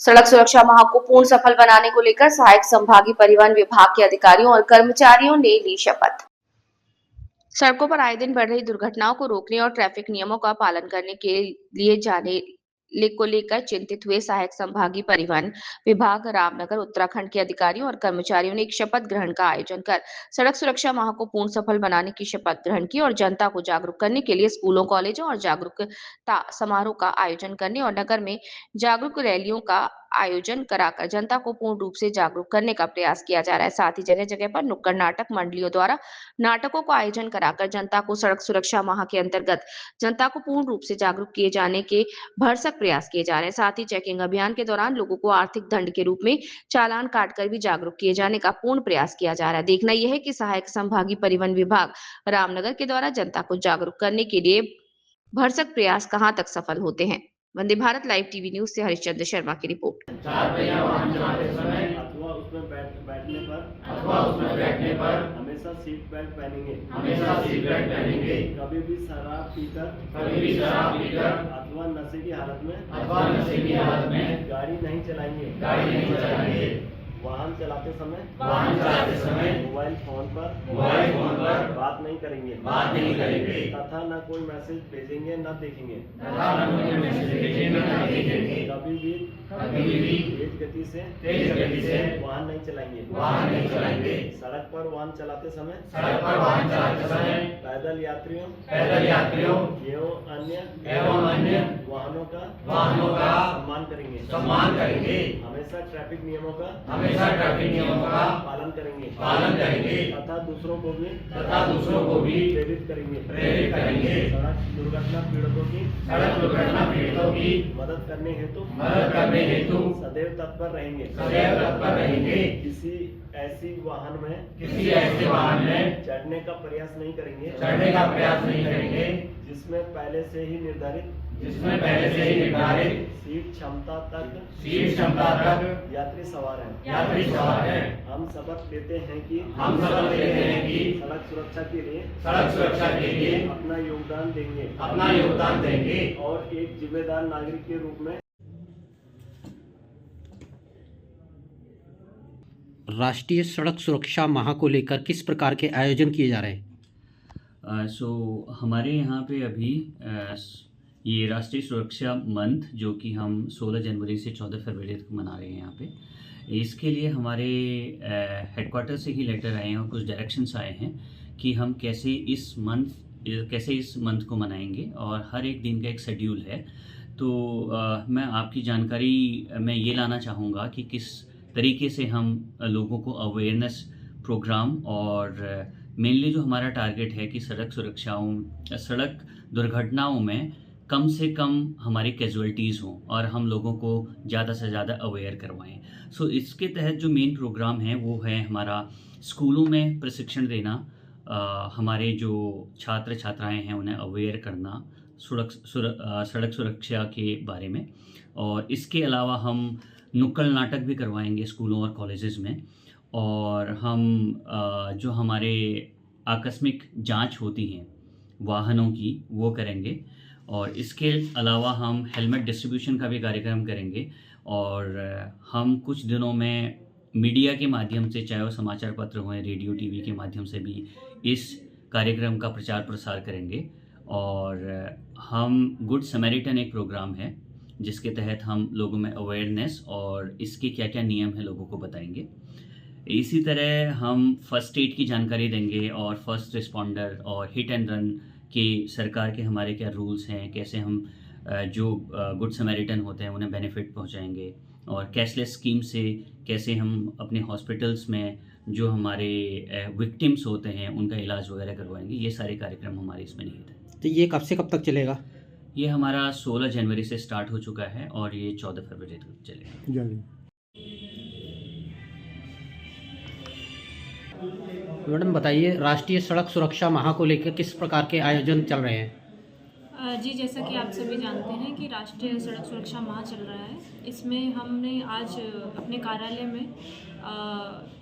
सड़क सुरक्षा माह को पूर्ण सफल बनाने को लेकर सहायक संभागीय परिवहन विभाग के अधिकारियों और कर्मचारियों ने ली शपथ। सड़कों पर आए दिन बढ़ रही दुर्घटनाओं को रोकने और ट्रैफिक नियमों का पालन करने के लिए जाने को लेकर चिंतित हुए सहायक संभागीय परिवहन विभाग रामनगर उत्तराखंड के अधिकारियों और कर्मचारियों ने एक शपथ ग्रहण का आयोजन कर सड़क सुरक्षा माह को पूर्ण सफल बनाने की शपथ ग्रहण की और जनता को जागरूक करने के लिए स्कूलों, कॉलेजों और जागरूकता समारोह का आयोजन करने और नगर में जागरूक रैलियों का आयोजन कराकर जनता को पूर्ण रूप से जागरूक करने का प्रयास किया जा रहा है। साथ ही जगह जगह पर नुक्कड़ नाटक मंडलियों द्वारा नाटकों का आयोजन कराकर जनता को सड़क सुरक्षा माह के अंतर्गत जनता को पूर्ण रूप से जागरूक किए जाने के भरसक प्रयास किए जा रहे हैं। साथ ही चेकिंग अभियान के दौरान लोगों को आर्थिक दंड के रूप में चालान काटकर भी जागरूक किए जाने का पूर्ण प्रयास किया जा रहा है। देखना यह है कि सहायक संभागीय परिवहन विभाग रामनगर के द्वारा जनता को जागरूक करने के लिए भरसक प्रयास कहां तक सफल होते हैं। Vande Bharat live TV news से हरिश्चंद्र शर्मा की रिपोर्ट। चार पहिया वाहन चलाते समय अथवा उसमें बैठने पर हमेशा सीट बेल्ट पहनेंगे। कभी भी शराब पीकर अथवा नशे की हालत में गाड़ी नहीं चलाएंगे। वाहन चलाते समय मोबाइल फोन पर बात नहीं करेंगे तथा न कोई मैसेज भेजेंगे न देखेंगे। कभी भी तेज गति से वाहन नहीं चलाएंगे। सड़क पर वाहन चलाते समय पैदल यात्रियों एवं अन्य वाहनों का सम्मान करेंगे। हमेशा ट्रैफिक नियमों का पालन करेंगे तथा दूसरों को भी प्रेरित करेंगे। सड़क दुर्घटना पीड़ितों की मदद करने हेतु सदैव तत्पर रहेंगे। किसी ऐसी वाहन में चढ़ने का प्रयास नहीं करेंगे जिसमें पहले से ही निर्धारित सीट क्षमता तक यात्री सवार हैं। हम शपथ लेते हैं कि सड़क सुरक्षा के लिए अपना योगदान देंगे और एक जिम्मेदार नागरिक के रूप में राष्ट्रीय सड़क सुरक्षा माह को लेकर किस प्रकार के आयोजन किए जा रहे हैं? हमारे यहाँ पे अभी ये राष्ट्रीय सुरक्षा मंथ जो कि हम 16 जनवरी से 14 फरवरी तक मना रहे हैं यहाँ पे, इसके लिए हमारे हेडक्वार्टर से ही लेटर आए हैं और कुछ डायरेक्शंस आए हैं कि हम कैसे इस मंथ को मनाएंगे और हर एक दिन का एक शेड्यूल है। तो मैं आपकी जानकारी में ये लाना चाहूँगा कि किस तरीके से हम लोगों को अवेयरनेस प्रोग्राम और मेनली जो हमारा टारगेट है कि सड़क दुर्घटनाओं में कम से कम हमारी कैजुअलिटीज़ हों और हम लोगों को ज़्यादा से ज़्यादा अवेयर करवाएं। इसके तहत जो मेन प्रोग्राम है वो है हमारा स्कूलों में प्रशिक्षण देना, हमारे जो छात्र छात्राएं हैं उन्हें अवेयर करना सड़क सुरक्षा के बारे में। और इसके अलावा हम नुक्कड़ नाटक भी करवाएंगे स्कूलों और कॉलेजेस में। और हम जो हमारे आकस्मिक जांच होती हैं वाहनों की वो करेंगे। और इसके अलावा हम हेलमेट डिस्ट्रीब्यूशन का भी कार्यक्रम करेंगे। और हम कुछ दिनों में मीडिया के माध्यम से, चाहे वो समाचार पत्र हों, रेडियो टीवी के माध्यम से भी इस कार्यक्रम का प्रचार प्रसार करेंगे। और हम गुड समैरिटन एक प्रोग्राम है जिसके तहत हम लोगों में अवेयरनेस और इसके क्या क्या नियम हैं लोगों को बताएंगे। इसी तरह हम फर्स्ट एड की जानकारी देंगे और फर्स्ट रिस्पॉन्डर और हिट एंड रन के सरकार के हमारे क्या रूल्स हैं, कैसे हम जो गुड समैरिटन होते हैं उन्हें बेनिफिट पहुंचाएंगे। और कैशलेस स्कीम से कैसे हम अपने हॉस्पिटल्स में जो हमारे विक्टिम्स होते हैं उनका इलाज वगैरह करवाएंगे। ये सारे कार्यक्रम हमारे इसमें निहित हैं। तो ये कब से कब तक चलेगा? ये हमारा 16 जनवरी से स्टार्ट हो चुका है और ये 14 फरवरी तक चलेगा। मैडम बताइए, राष्ट्रीय सड़क सुरक्षा माह को लेकर किस प्रकार के आयोजन चल रहे हैं? जी, जैसा कि आप सभी जानते हैं कि राष्ट्रीय सड़क सुरक्षा माह चल रहा है। इसमें हमने आज अपने कार्यालय में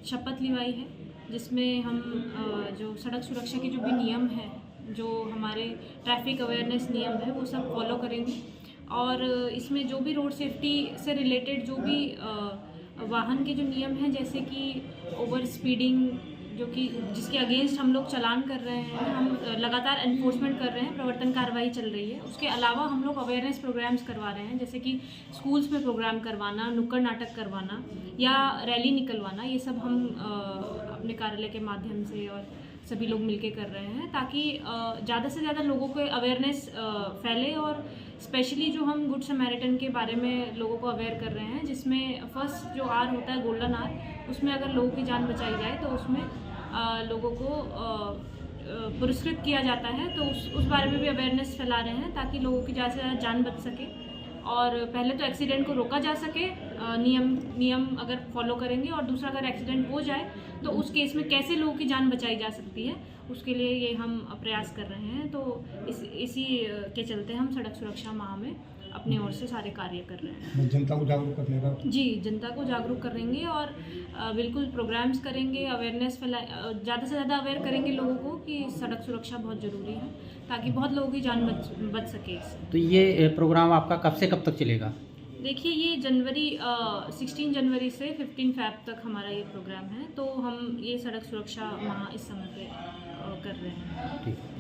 शपथ लिवाई है, जिसमें हम जो सड़क सुरक्षा के जो भी नियम हैं, जो हमारे ट्रैफिक अवेयरनेस नियम है, वो सब फॉलो करेंगे। और इसमें जो भी रोड सेफ्टी से रिलेटेड जो भी वाहन के जो नियम हैं, जैसे कि ओवर स्पीडिंग जो कि जिसके अगेंस्ट हम लोग चालान कर रहे हैं, हम लगातार एनफोर्समेंट कर रहे हैं, प्रवर्तन कार्रवाई चल रही है। उसके अलावा हम लोग अवेयरनेस प्रोग्राम्स करवा रहे हैं, जैसे कि स्कूल्स में प्रोग्राम करवाना, नुक्कड़ नाटक करवाना या रैली निकलवाना। ये सब हम अपने कार्यालय के माध्यम से और सभी लोग मिलके कर रहे हैं, ताकि ज़्यादा से ज़्यादा लोगों को अवेयरनेस फैले। और स्पेशली जो हम गुड समैरिटन के बारे में लोगों को अवेयर कर रहे हैं, जिसमें फर्स्ट जो आर होता है गोल्डन आर, उसमें अगर लोगों की जान बचाई जाए तो उसमें लोगों को पुरस्कृत किया जाता है। तो उस बारे में भी अवेयरनेस फैला रहे हैं, ताकि लोगों की ज़्यादा से ज़्यादा जान बच सके और पहले तो एक्सीडेंट को रोका जा सके, नियम अगर फॉलो करेंगे, और दूसरा अगर एक्सीडेंट हो जाए तो उस केस में कैसे लोगों की जान बचाई जा सकती है, उसके लिए ये हम प्रयास कर रहे हैं। तो इसी के चलते हम सड़क सुरक्षा माह में अपनी ओर से सारे कार्य कर रहे हैं। जनता को जागरूक करने का? जी, जनता को जागरूक करेंगे और बिल्कुल प्रोग्राम्स करेंगे, अवेयरनेस ज़्यादा से ज़्यादा अवेयर करेंगे लोगों को कि सड़क सुरक्षा बहुत ज़रूरी है, ताकि बहुत लोगों की जान बच सके इससे। तो ये प्रोग्राम आपका कब से कब तक चलेगा? देखिए, ये 16 जनवरी से 15 फ़रवरी तक हमारा ये प्रोग्राम है। तो हम ये सड़क सुरक्षा माह इस समय पे कर रहे हैं। ठीक।